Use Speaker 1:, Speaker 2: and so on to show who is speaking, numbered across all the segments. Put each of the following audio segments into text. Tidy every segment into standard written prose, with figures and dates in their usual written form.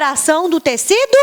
Speaker 1: recuperação do tecido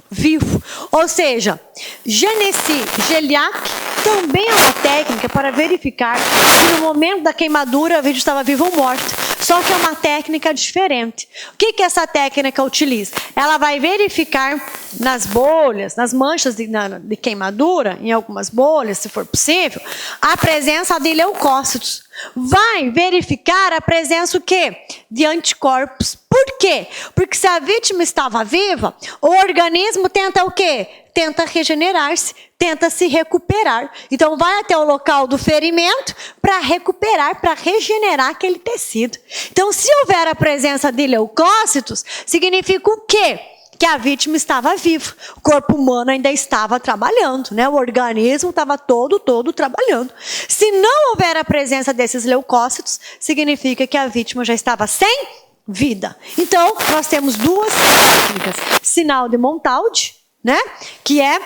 Speaker 1: vivo. Ou seja, Genesy Geliak também é uma técnica para verificar se no momento da queimadura o vídeo estava vivo ou morto. Só que é uma técnica diferente. O que essa técnica utiliza? Ela vai verificar nas bolhas, nas manchas de queimadura, em algumas bolhas, se for possível, a presença de leucócitos. Vai verificar a presença o quê? De anticorpos. Por quê? Porque se a vítima estava viva, o organismo tenta o quê? Tenta regenerar-se, tenta se recuperar. Então vai até o local do ferimento para recuperar, para regenerar aquele tecido. Então se houver a presença de leucócitos, significa o quê? Que a vítima estava viva, o corpo humano ainda estava trabalhando, né? O organismo estava todo trabalhando. Se não houver a presença desses leucócitos, significa que a vítima já estava sem vida. Então, nós temos duas técnicas. Sinal de Montaldi, né? Que é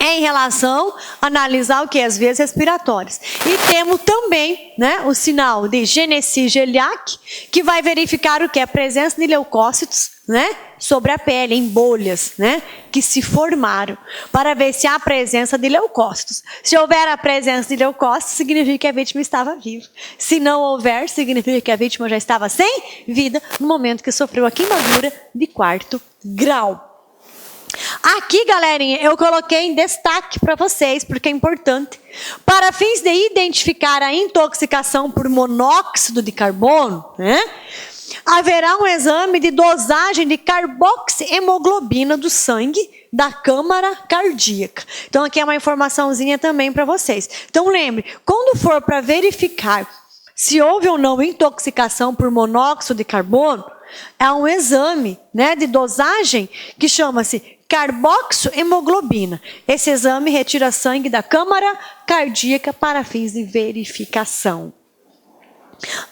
Speaker 1: em relação a analisar o que? As vias respiratórias. E temos também, né, o sinal de Genesy Geliak, que vai verificar o que? A presença de leucócitos, né, sobre a pele, em bolhas, né, que se formaram, para ver se há presença de leucócitos. Se houver a presença de leucócitos, significa que a vítima estava viva. Se não houver, significa que a vítima já estava sem vida no momento que sofreu a queimadura de 4º grau. Aqui, galerinha, eu coloquei em destaque para vocês, porque é importante. Para fins de identificar a intoxicação por monóxido de carbono, né, haverá um exame de dosagem de carboxihemoglobina do sangue da câmara cardíaca. Então, aqui é uma informaçãozinha também para vocês. Então, lembre, quando for para verificar se houve ou não intoxicação por monóxido de carbono, é um exame, né, de dosagem que chama-se carboxihemoglobina. Esse exame retira sangue da câmara cardíaca para fins de verificação.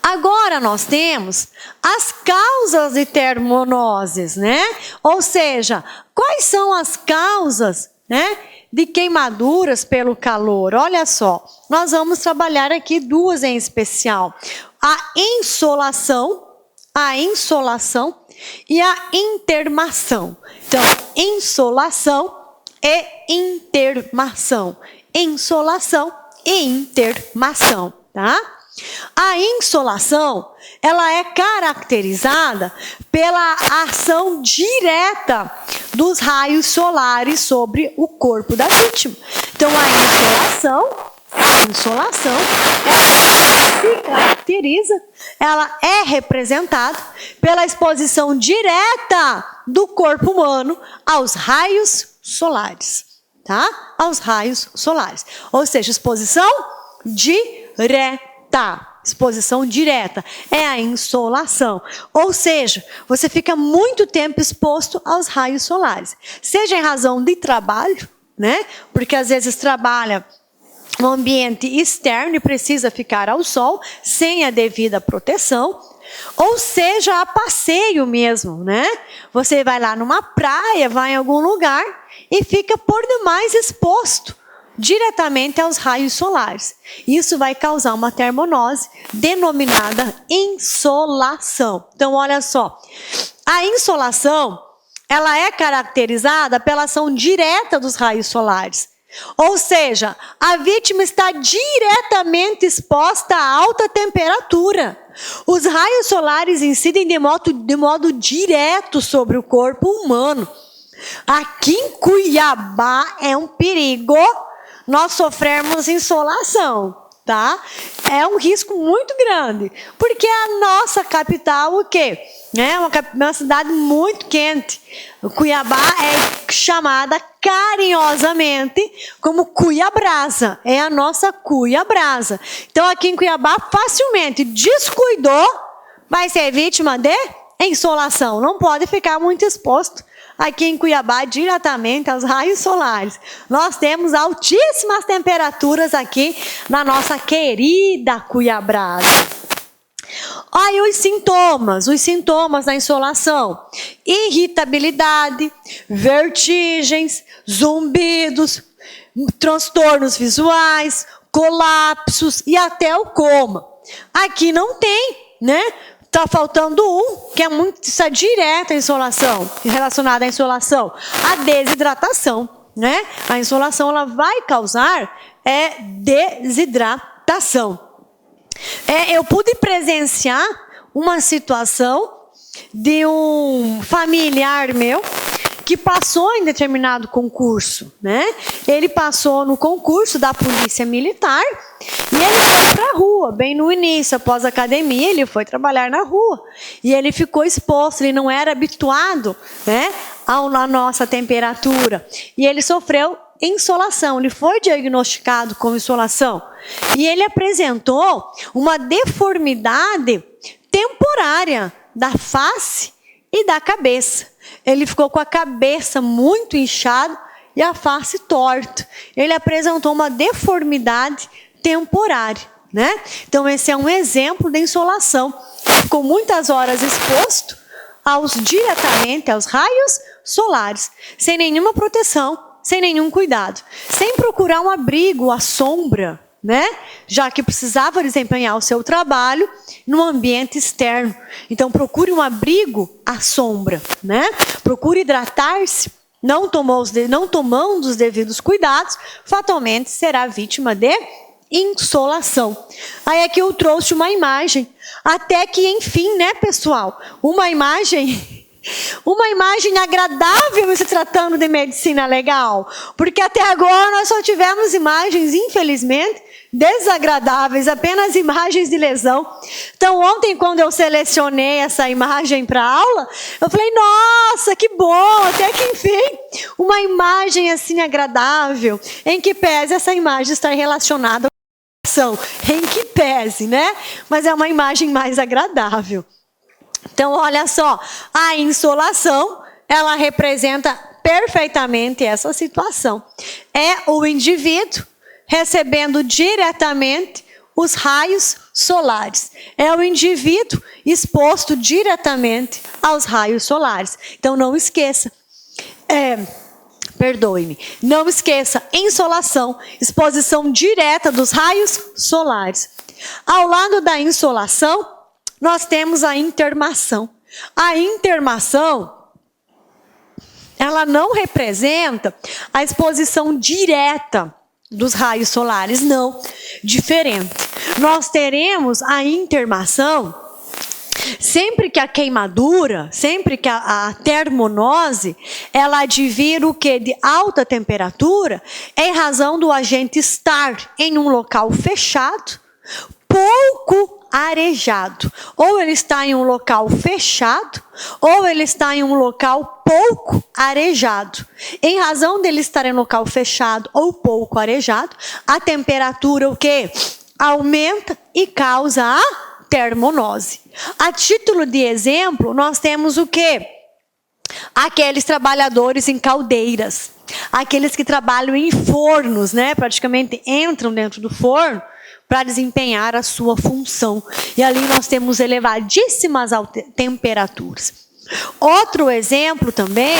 Speaker 1: Agora nós temos as causas de termonoses, né? Ou seja, quais são as causas, né, de queimaduras pelo calor? Olha só, nós vamos trabalhar aqui duas em especial. A insolação e a intermação. Então, insolação e intermação. Insolação e intermação, tá? A insolação, ela é caracterizada pela ação direta dos raios solares sobre o corpo da vítima. Então, a insolação se caracteriza, ela é representada pela exposição direta do corpo humano aos raios solares, tá? Aos raios solares. Ou seja, exposição direta. Exposição direta é a insolação. Ou seja, você fica muito tempo exposto aos raios solares. Seja em razão de trabalho, né? Porque às vezes trabalha no ambiente externo e precisa ficar ao sol sem a devida proteção, ou seja, a passeio mesmo, né? Você vai lá numa praia, vai em algum lugar e fica por demais exposto diretamente aos raios solares. Isso vai causar uma termonose denominada insolação. Então, olha só, a insolação, ela é caracterizada pela ação direta dos raios solares. Ou seja, a vítima está diretamente exposta a alta temperatura. Os raios solares incidem de modo direto sobre o corpo humano. Aqui em Cuiabá é um perigo nós sofrermos insolação, tá? É um risco muito grande, porque a nossa capital, o quê? É uma cidade muito quente. Cuiabá é chamada carinhosamente como Cuiabrasa. É a nossa Cuiabrasa. Então, aqui em Cuiabá, facilmente descuidou, vai ser vítima de insolação. Não pode ficar muito exposto aqui em Cuiabá diretamente aos raios solares. Nós temos altíssimas temperaturas aqui na nossa querida Cuiabrasa. Aí os sintomas da insolação: irritabilidade, vertigens, zumbidos, transtornos visuais, colapsos e até o coma. Aqui não tem, né, Está faltando um, que é muito, está direta à insolação, relacionada à insolação, a desidratação, né? A insolação ela vai causar desidratação. Eu pude presenciar uma situação de um familiar meu que passou em determinado concurso, né? Ele passou no concurso da Polícia Militar e ele foi para a rua, bem no início, após a academia, ele foi trabalhar na rua. E ele ficou exposto, ele não era habituado, né, à nossa temperatura. E ele sofreu insolação, ele foi diagnosticado com insolação. E ele apresentou uma deformidade temporária da face e da cabeça. Ele ficou com a cabeça muito inchada e a face torta. Ele apresentou uma deformidade temporária, né? Então esse é um exemplo de insolação. Ficou muitas horas exposto diretamente aos raios solares, sem nenhuma proteção, sem nenhum cuidado, sem procurar um abrigo à sombra, né? Já que precisava desempenhar o seu trabalho no ambiente externo. Então procure um abrigo à sombra, né? Procure hidratar-se, não tomando os devidos cuidados, fatalmente será vítima de insolação. Aí aqui eu trouxe uma imagem, até que enfim, né, pessoal? Uma imagem agradável se tratando de medicina legal, porque até agora nós só tivemos imagens, infelizmente, desagradáveis, apenas imagens de lesão. Então ontem, quando eu selecionei essa imagem para aula, eu falei, nossa, que bom, até que enfim, uma imagem assim agradável, em que pese essa imagem estar relacionada à ação, em que pese, né? Mas é uma imagem mais agradável. Então, olha só, a insolação, ela representa perfeitamente essa situação. É o indivíduo recebendo diretamente os raios solares. É o indivíduo exposto diretamente aos raios solares. Então, não esqueça. Não esqueça, insolação, exposição direta dos raios solares. Ao lado da insolação, nós temos a intermação. A intermação, ela não representa a exposição direta dos raios solares, não. Diferente. Nós teremos a intermação sempre que a queimadura, sempre que a termonose, ela advir o que? De alta temperatura, em razão do agente estar em um local fechado, pouco arejado. Ou ele está em um local fechado, ou ele está em um local pouco arejado. Em razão dele estar em um local fechado ou pouco arejado, a temperatura o quê? Aumenta e causa a termonose. A título de exemplo, nós temos o quê? Aqueles trabalhadores em caldeiras, aqueles que trabalham em fornos, né? Praticamente entram dentro do forno para desempenhar a sua função. E ali nós temos elevadíssimas temperaturas. Outro exemplo também,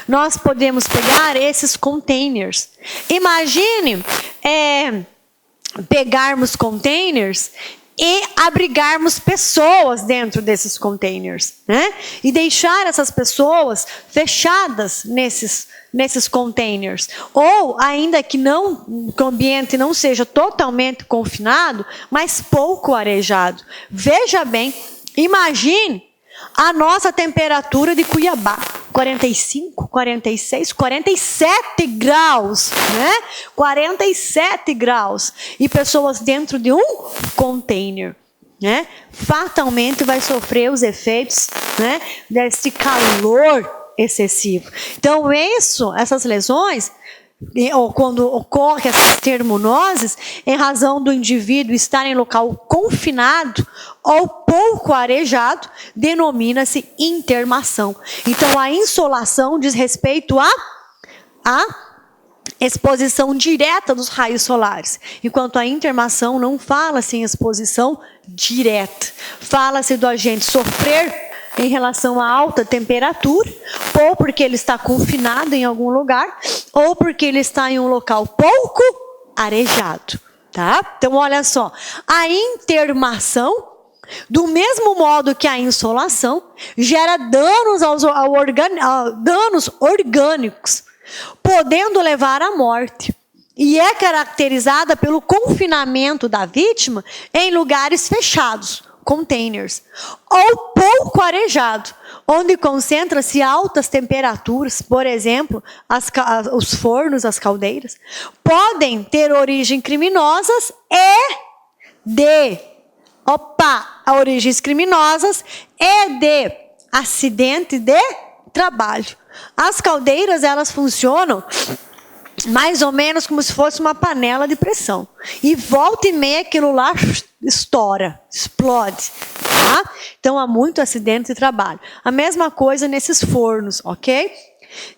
Speaker 1: nós podemos pegar esses containers. Imagine pegarmos containers e abrigarmos pessoas dentro desses containers, né? E deixar essas pessoas fechadas nesses containers. Ou ainda que o ambiente não seja totalmente confinado, mas pouco arejado. Veja bem, imagine a nossa temperatura de Cuiabá, 45, 46, 47 graus, né? 47 graus. E pessoas dentro de um container, né? Fatalmente vai sofrer os efeitos, né, desse calor excessivo. Então, essas lesões, ou quando ocorre essas termonoses, em razão do indivíduo estar em local confinado ou pouco arejado, denomina-se intermação. Então, a insolação diz respeito à exposição direta dos raios solares, enquanto a intermação não fala-se em exposição direta. Fala-se do agente sofrer em relação à alta temperatura, ou porque ele está confinado em algum lugar, ou porque ele está em um local pouco arejado, tá? Então, olha só, a intermação Do mesmo modo que a insolação gera danos, danos orgânicos, podendo levar à morte. E é caracterizada pelo confinamento da vítima em lugares fechados, containers, ou pouco arejado, onde concentra-se altas temperaturas, por exemplo, os fornos, as caldeiras, podem ter origem criminosas origens criminosas e de acidente de trabalho. As caldeiras, elas funcionam mais ou menos como se fosse uma panela de pressão. E volta e meia aquilo lá estoura, explode. Tá? Então, há muito acidente de trabalho. A mesma coisa nesses fornos, ok?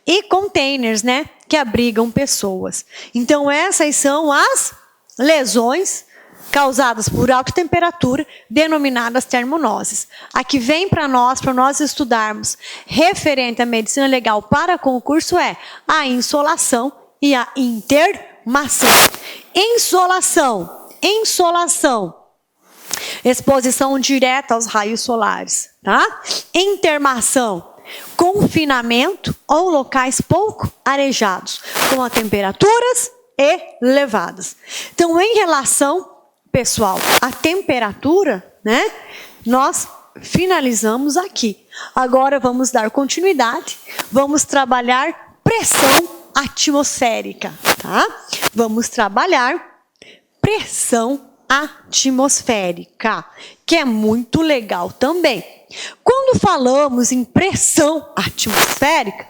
Speaker 1: E containers, né? Que abrigam pessoas. Então, essas são as lesões causadas por alta temperatura, denominadas termonoses. A que vem para nós estudarmos, referente à medicina legal para concurso, é a insolação e a intermação. Insolação. Exposição direta aos raios solares, tá? Intermação, confinamento ou locais pouco arejados, com a temperaturas elevadas. Então, em relação, pessoal, à temperatura, né? Nós finalizamos aqui. Agora vamos dar continuidade, vamos trabalhar pressão atmosférica, tá? Vamos trabalhar pressão atmosférica, que é muito legal também. Quando falamos em pressão atmosférica,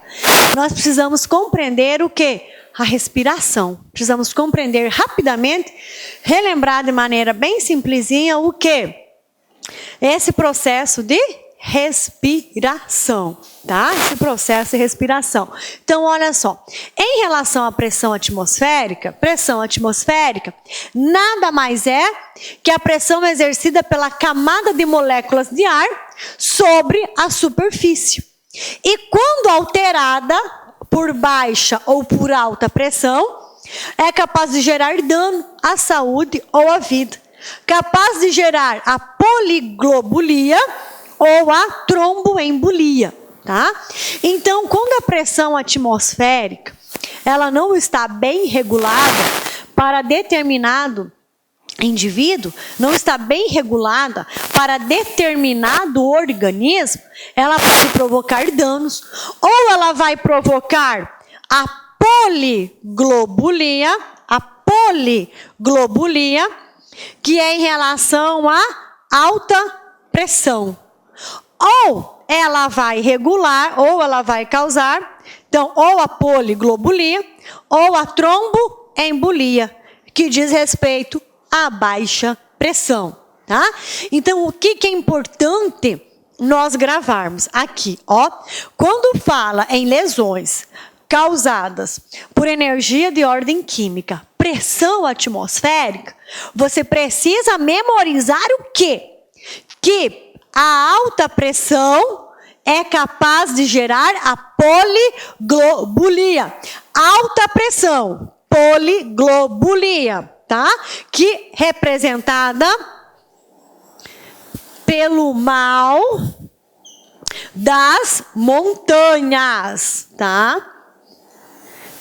Speaker 1: nós precisamos compreender o quê? A respiração. Precisamos compreender rapidamente, relembrar de maneira bem simplesinha o quê? Esse processo de respiração, tá? Esse processo de respiração. Então, olha só. Em relação à pressão atmosférica nada mais é que a pressão exercida pela camada de moléculas de ar sobre a superfície. E quando alterada por baixa ou por alta pressão, é capaz de gerar dano à saúde ou à vida. Capaz de gerar a poliglobulia ou a tromboembolia, tá? Então, quando a pressão atmosférica, ela não está bem regulada para determinado indivíduo, não está bem regulada para determinado organismo, ela pode provocar danos, ou ela vai provocar a poliglobulia, que é em relação à alta pressão. Ou ela vai regular, ou ela vai causar, então, ou a poliglobulia, ou a tromboembolia, que diz respeito à baixa pressão, tá? Então, o que é importante nós gravarmos aqui, ó? Quando fala em lesões causadas por energia de ordem química, pressão atmosférica, você precisa memorizar o quê? Que a alta pressão é capaz de gerar a poliglobulia. Alta pressão, poliglobulia, tá? Que representada pelo mal das montanhas, tá?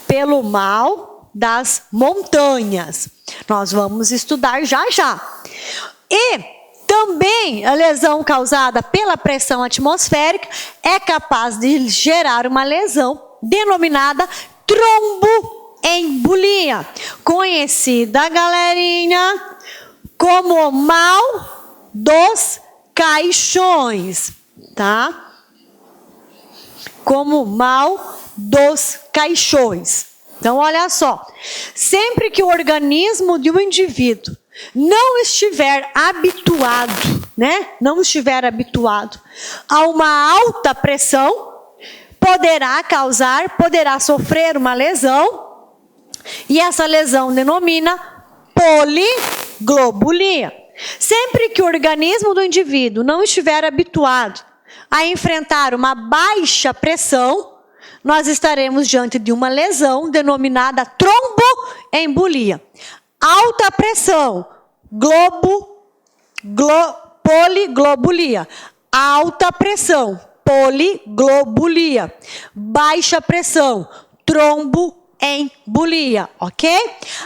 Speaker 1: Pelo mal das montanhas. Nós vamos estudar já. E também a lesão causada pela pressão atmosférica é capaz de gerar uma lesão denominada tromboembolia, conhecida, galerinha, como mal dos caixões, tá? Como mal dos caixões. Então, olha só, sempre que o organismo de um indivíduo não estiver habituado, né? Não estiver habituado a uma alta pressão, poderá sofrer uma lesão, e essa lesão denomina poliglobulia. Sempre que o organismo do indivíduo não estiver habituado a enfrentar uma baixa pressão, nós estaremos diante de uma lesão denominada tromboembolia. Alta pressão, Poliglobulia. Alta pressão, poliglobulia. Baixa pressão, tromboembolia, ok?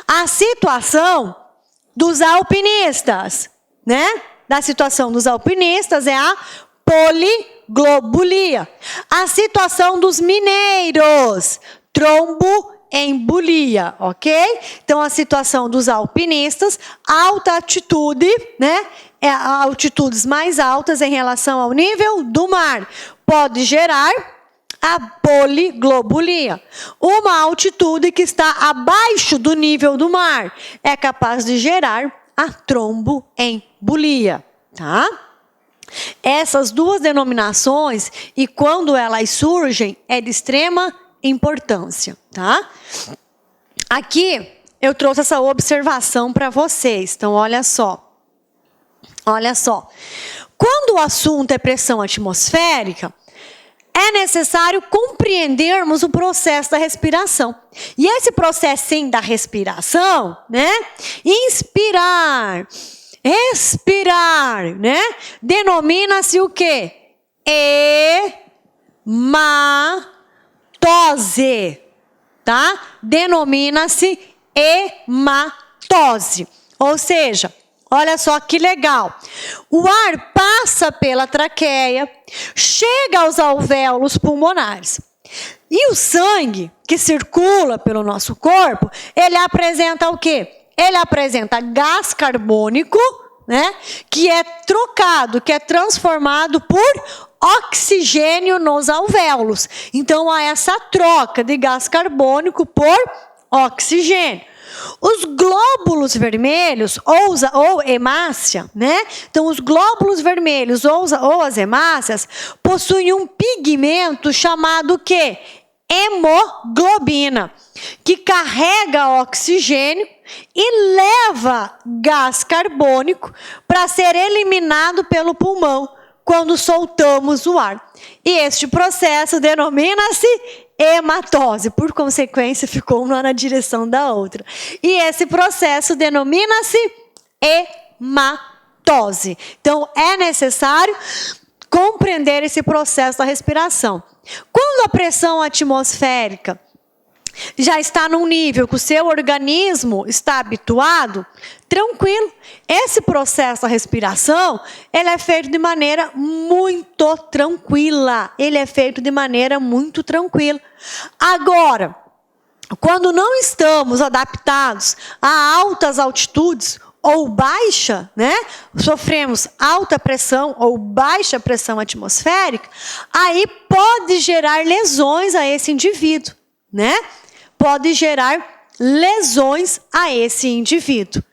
Speaker 1: A situação dos alpinistas, né? Da situação dos alpinistas é a poliglobulia. A situação dos mineiros, tromboembolia, ok? Então, a situação dos alpinistas, alta altitude, né? Altitudes mais altas em relação ao nível do mar, pode gerar a poliglobulia. Uma altitude que está abaixo do nível do mar é capaz de gerar a tromboembolia, tá? Essas duas denominações, e quando elas surgem, é de extrema importância, tá? Aqui eu trouxe essa observação para vocês, então olha só. Olha só. Quando o assunto é pressão atmosférica, é necessário compreendermos o processo da respiração. E esse processinho da respiração, né? Inspirar, expirar, né? Denomina-se o quê? Hematose, tá? Denomina-se hematose. Ou seja, olha só que legal. O ar passa pela traqueia, chega aos alvéolos pulmonares. E o sangue que circula pelo nosso corpo, ele apresenta o quê? Ele apresenta gás carbônico, né? Que é trocado, que é transformado por oxigênio nos alvéolos. Então, há essa troca de gás carbônico por oxigênio. Os glóbulos vermelhos, ou hemácia, né? Então, os glóbulos vermelhos ou as hemácias possuem um pigmento chamado o quê? Hemoglobina, que carrega oxigênio e leva gás carbônico para ser eliminado pelo pulmão quando soltamos o ar. E este processo denomina-se hematose, por consequência, ficou uma na direção da outra. E esse processo denomina-se hematose. Então, é necessário compreender esse processo da respiração. Quando a pressão atmosférica já está num nível que o seu organismo está habituado, tranquilo. Esse processo da respiração, ele é feito de maneira muito tranquila. Ele é feito de maneira muito tranquila. Agora, quando não estamos adaptados a altas altitudes ou baixa, né? Sofremos alta pressão ou baixa pressão atmosférica, aí pode gerar lesões a esse indivíduo, né? Pode gerar lesões a esse indivíduo.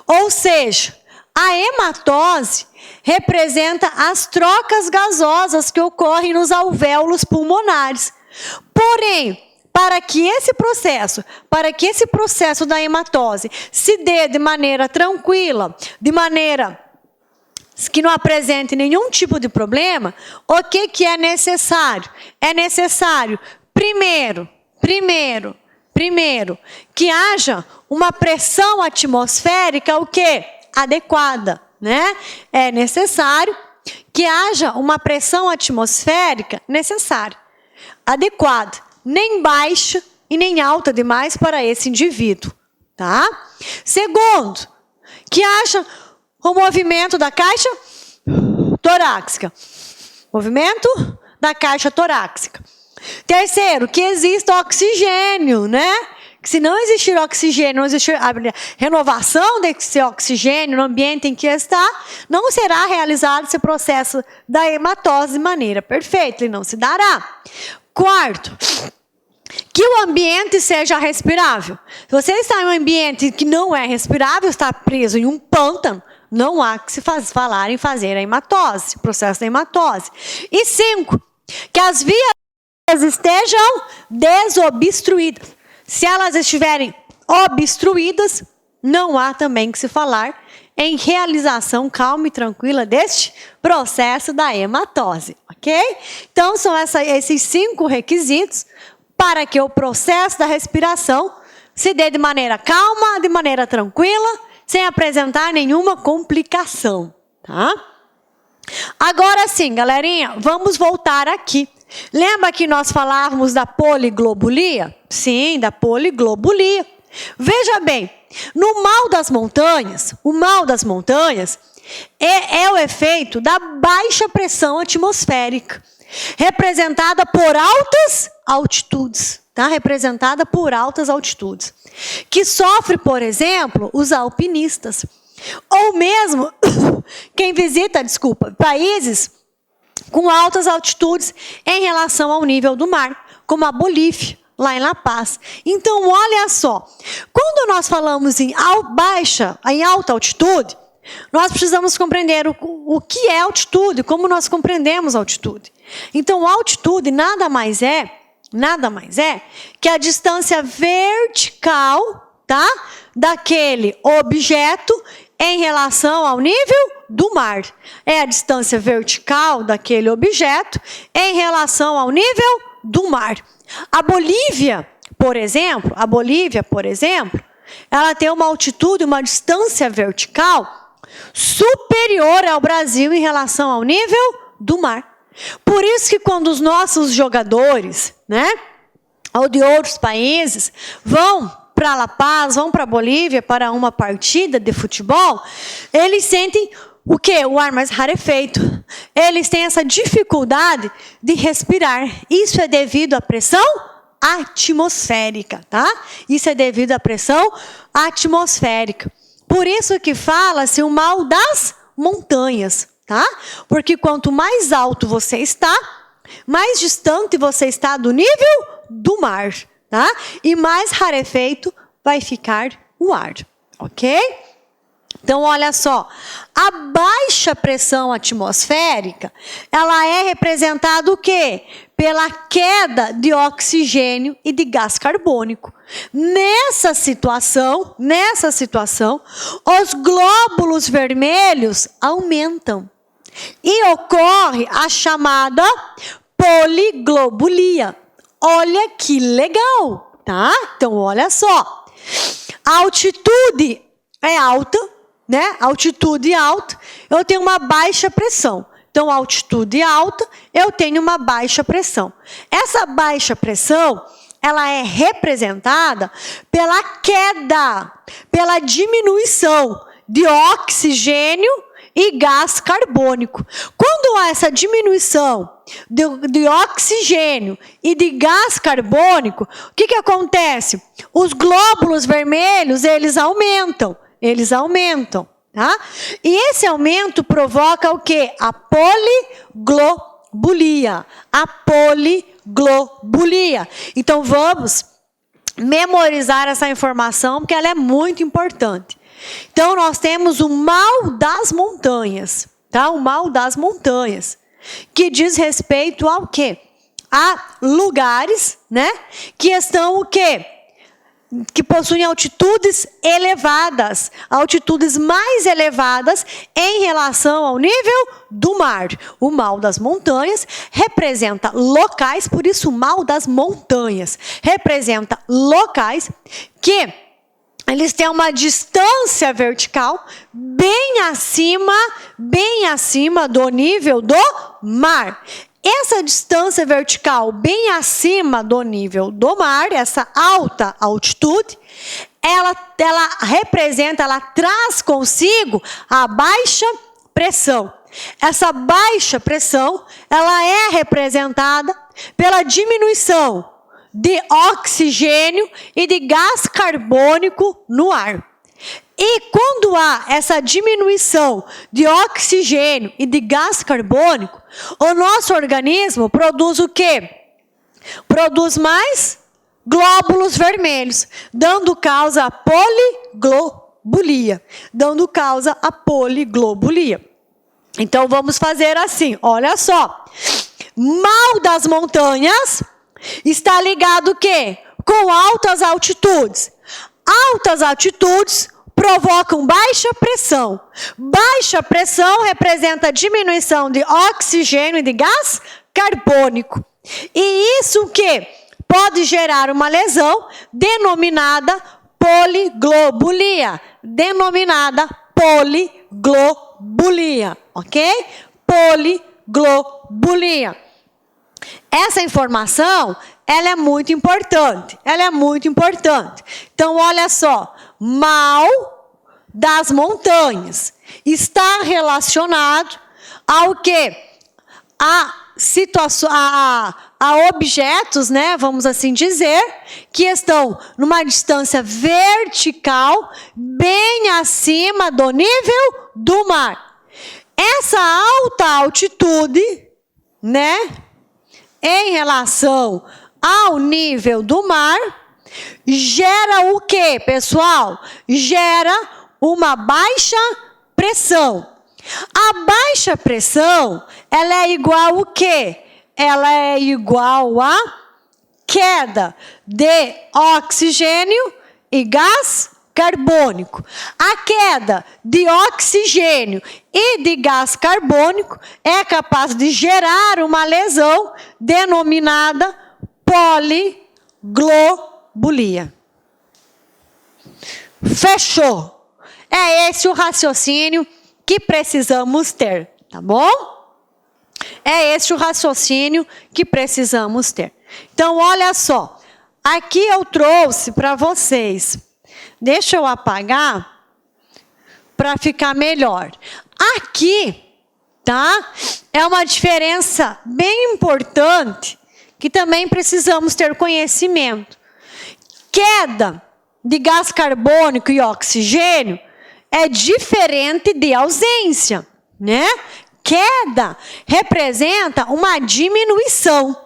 Speaker 1: Ou seja, a hematose representa as trocas gasosas que ocorrem nos alvéolos pulmonares. Porém, para que esse processo da hematose se dê de maneira tranquila, de maneira que não apresente nenhum tipo de problema, o que é necessário? É necessário, primeiro, que haja uma pressão atmosférica, o quê? Adequada, né? É necessário que haja uma pressão atmosférica adequada, nem baixa e nem alta demais para esse indivíduo, tá? Segundo, que haja o movimento da caixa torácica. Movimento da caixa torácica. Terceiro, que exista oxigênio, né? Que se não existir oxigênio, não existir a renovação desse oxigênio no ambiente em que está, não será realizado esse processo da hematose de maneira perfeita, e não se dará. Quarto, que o ambiente seja respirável. Se você está em um ambiente que não é respirável, está preso em um pântano, não há que se falar em fazer a hematose, o processo da hematose. E 5, que as vias estejam desobstruídas. Se elas estiverem obstruídas, não há também que se falar em realização calma e tranquila deste processo da hematose, ok? Então, são esses 5 requisitos para que o processo da respiração se dê de maneira calma, de maneira tranquila, sem apresentar nenhuma complicação, tá? Agora sim, galerinha, vamos voltar aqui. Lembra que nós falávamos da poliglobulia? Sim, da poliglobulia. Veja bem, no mal das montanhas, o mal das montanhas é o efeito da baixa pressão atmosférica, representada por altas altitudes, tá? Representada por altas altitudes, que sofre, por exemplo, os alpinistas, ou mesmo quem visita, países com altas altitudes em relação ao nível do mar, como a Bolívia, lá em La Paz. Então, olha só, quando nós falamos em alta altitude, nós precisamos compreender o que é altitude, como nós compreendemos altitude. Então, altitude nada mais é que a distância vertical, tá, daquele objeto em relação ao nível do mar. É a distância vertical daquele objeto em relação ao nível do mar. A Bolívia, por exemplo, ela tem uma altitude, uma distância vertical superior ao Brasil em relação ao nível do mar. Por isso que quando os nossos jogadores, né, ou de outros países, vão para La Paz, vão para a Bolívia para uma partida de futebol, eles sentem o quê? O ar mais rarefeito. Eles têm essa dificuldade de respirar. Isso é devido à pressão atmosférica, tá? Isso é devido à pressão atmosférica. Por isso que fala-se o mal das montanhas, tá? Porque quanto mais alto você está, mais distante você está do nível do mar, tá? E mais rarefeito vai ficar o ar, ok? Então, olha só, a baixa pressão atmosférica, ela é representada o quê? Pela queda de oxigênio e de gás carbônico. Nessa situação, os glóbulos vermelhos aumentam e ocorre a chamada poliglobulia. Olha que legal, tá? Então, olha só, a altitude é alta, né? Altitude alta, eu tenho uma baixa pressão. Então, altitude alta, eu tenho uma baixa pressão. Essa baixa pressão, ela é representada pela queda, pela diminuição de oxigênio e gás carbônico. Quando há essa diminuição de oxigênio e de gás carbônico, o que acontece? Os glóbulos vermelhos, eles aumentam, tá? E esse aumento provoca o quê? A poliglobulia. Então, vamos memorizar essa informação, porque ela é muito importante. Então, nós temos o mal das montanhas, tá? O mal das montanhas, que diz respeito ao quê? A lugares, né? Que estão o quê? Que possuem altitudes elevadas, altitudes mais elevadas em relação ao nível do mar. O mal das montanhas representa locais, por isso o mal das montanhas representa locais que eles têm uma distância vertical bem acima do nível do mar. Essa distância vertical bem acima do nível do mar, essa alta altitude, ela traz consigo a baixa pressão. Essa baixa pressão, ela é representada pela diminuição de oxigênio e de gás carbônico no ar. E quando há essa diminuição de oxigênio e de gás carbônico, o nosso organismo produz o quê? Produz mais glóbulos vermelhos, dando causa à poliglobulia. Então, vamos fazer assim, olha só. Mal das montanhas está ligado o quê? Com altas altitudes. Altas altitudes provocam baixa pressão. Baixa pressão representa diminuição de oxigênio e de gás carbônico. E isso o quê? Pode gerar uma lesão denominada poliglobulia. Ok? poliglobulia. Essa informação, ela é muito importante. Então, olha só. Mal das montanhas está relacionado ao quê? A objetos, né, vamos assim dizer, que estão numa distância vertical bem acima do nível do mar. Essa alta altitude, né, em relação ao nível do mar, gera o quê, pessoal? Gera uma baixa pressão. A baixa pressão, ela é igual o quê? Ela é igual a queda de oxigênio e gás carbônico. A queda de oxigênio e de gás carbônico é capaz de gerar uma lesão denominada poliglobulia. Fechou? É esse o raciocínio que precisamos ter, tá bom? É esse o raciocínio que precisamos ter. Então, olha só. Aqui eu trouxe para vocês. Deixa eu apagar para ficar melhor. Aqui, tá? É uma diferença bem importante que também precisamos ter conhecimento. Queda de gás carbônico e oxigênio é diferente de ausência, né? Queda representa uma diminuição.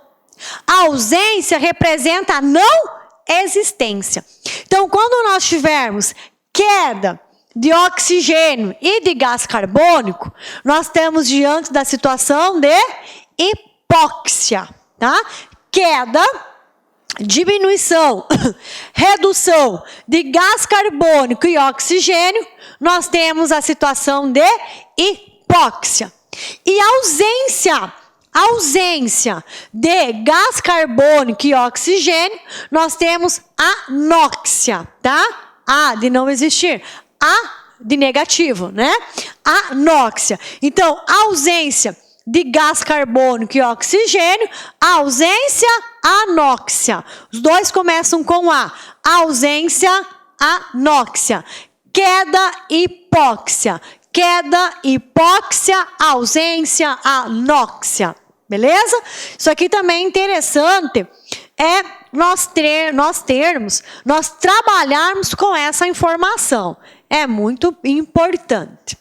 Speaker 1: A ausência representa a não existência. Então, quando nós tivermos queda de oxigênio e de gás carbônico, nós temos diante da situação de hipóxia, tá? Queda, diminuição, redução de gás carbônico e oxigênio, nós temos a situação de hipóxia. E ausência de gás carbônico e oxigênio, nós temos anóxia, tá? A de não existir, A de negativo, né? Anóxia. Então, ausência de gás carbônico e oxigênio, ausência, anóxia. Os dois começam com A. Ausência, anóxia. Queda, hipóxia. Queda, hipóxia, ausência, anóxia. Beleza? Isso aqui também é interessante, nós trabalharmos com essa informação. É muito importante.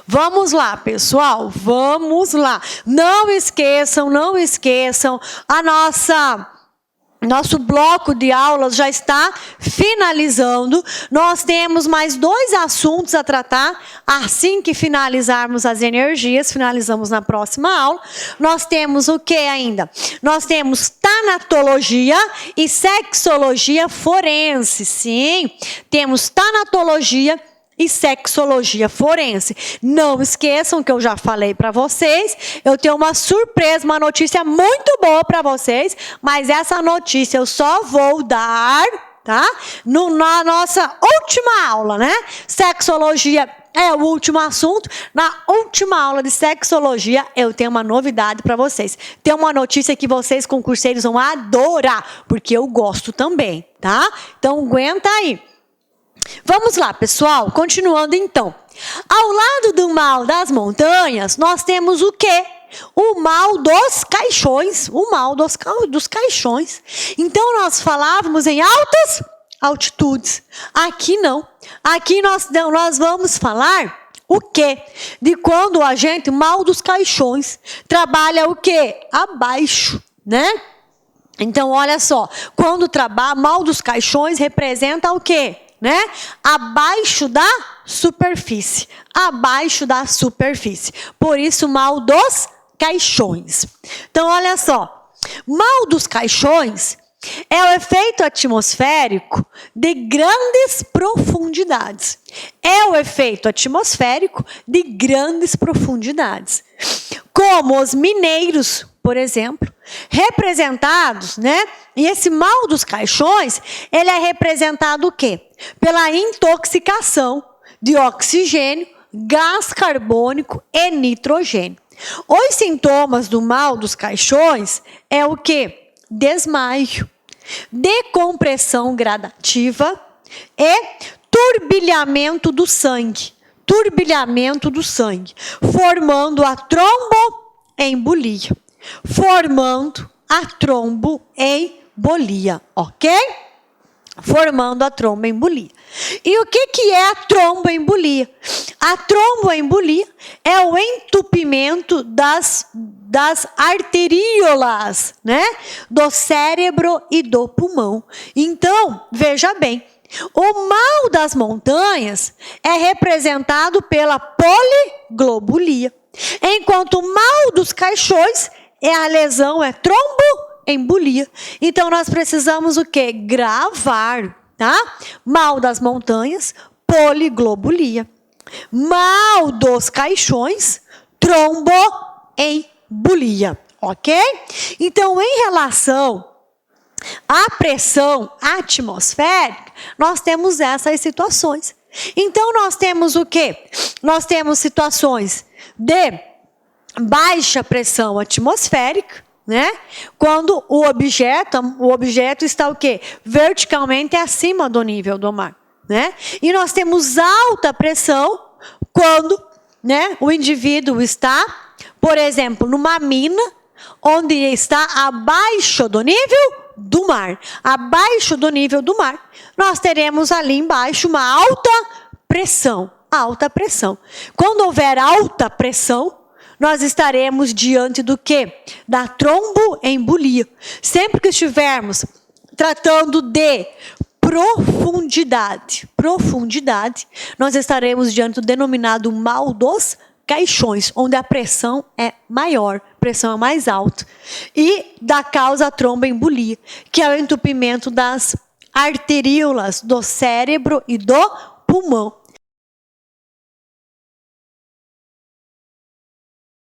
Speaker 1: Vamos lá, pessoal, vamos lá. Não esqueçam, nosso bloco de aulas já está finalizando. Nós temos mais 2 assuntos a tratar. Assim que finalizarmos as energias, finalizamos na próxima aula. Nós temos o que ainda? Nós temos tanatologia e sexologia forense. Sim, temos tanatologia e sexologia forense. Não esqueçam que eu já falei para vocês, eu tenho uma surpresa, uma notícia muito boa para vocês, mas essa notícia eu só vou dar, tá? Na nossa última aula, né? Sexologia é o último assunto. Na última aula de sexologia, eu tenho uma novidade para vocês. Tem uma notícia que vocês, concurseiros, vão adorar, porque eu gosto também, tá? Então, aguenta aí. Vamos lá, pessoal, continuando então. Ao lado do mal das montanhas, nós temos o quê? O mal dos caixões. O mal dos caixões. Então, nós falávamos em altas altitudes. Aqui não. Aqui nós vamos falar o quê? De quando a gente, mal dos caixões, trabalha o quê? Abaixo, né? Então, olha só. Quando trabalha, mal dos caixões representa o quê? Né? Abaixo da superfície. Abaixo da superfície. Por isso, mal dos caixões. Então, olha só. Mal dos caixões é o efeito atmosférico de grandes profundidades. É o efeito atmosférico de grandes profundidades. Como os mineiros, por exemplo, representados, né? E esse mal dos caixões, ele é representado o quê? Pela intoxicação de oxigênio, gás carbônico e nitrogênio. Os sintomas do mal dos caixões é o quê? Desmaio, decompressão gradativa e turbilhamento do sangue. Turbilhamento do sangue, formando a tromboembolia. Formando a tromboembolia, ok? Formando a tromboembolia. E o que é a tromboembolia? A tromboembolia é o entupimento das arteríolas, né? Do cérebro e do pulmão. Então, veja bem, o mal das montanhas é representado pela poliglobulia, enquanto o mal dos caixões a lesão é tromboembolia. Então, nós precisamos o quê? Gravar, tá? Mal das montanhas, poliglobulia. Mal dos caixões, tromboembolia, ok? Então, em relação à pressão atmosférica, nós temos essas situações. Então, nós temos o quê? Nós temos situações de baixa pressão atmosférica, né? Quando o objeto está o quê? Verticalmente acima do nível do mar, né? E nós temos alta pressão quando, né, o indivíduo está, por exemplo, numa mina onde está abaixo do nível do mar. Abaixo do nível do mar, nós teremos ali embaixo uma alta pressão. Alta pressão. Quando houver alta pressão, nós estaremos diante do quê? Da tromboembolia. Sempre que estivermos tratando de profundidade, nós estaremos diante do denominado mal dos caixões, onde a pressão é maior, pressão é mais alta, e da causa tromboembolia, que é o entupimento das arteríolas do cérebro e do pulmão.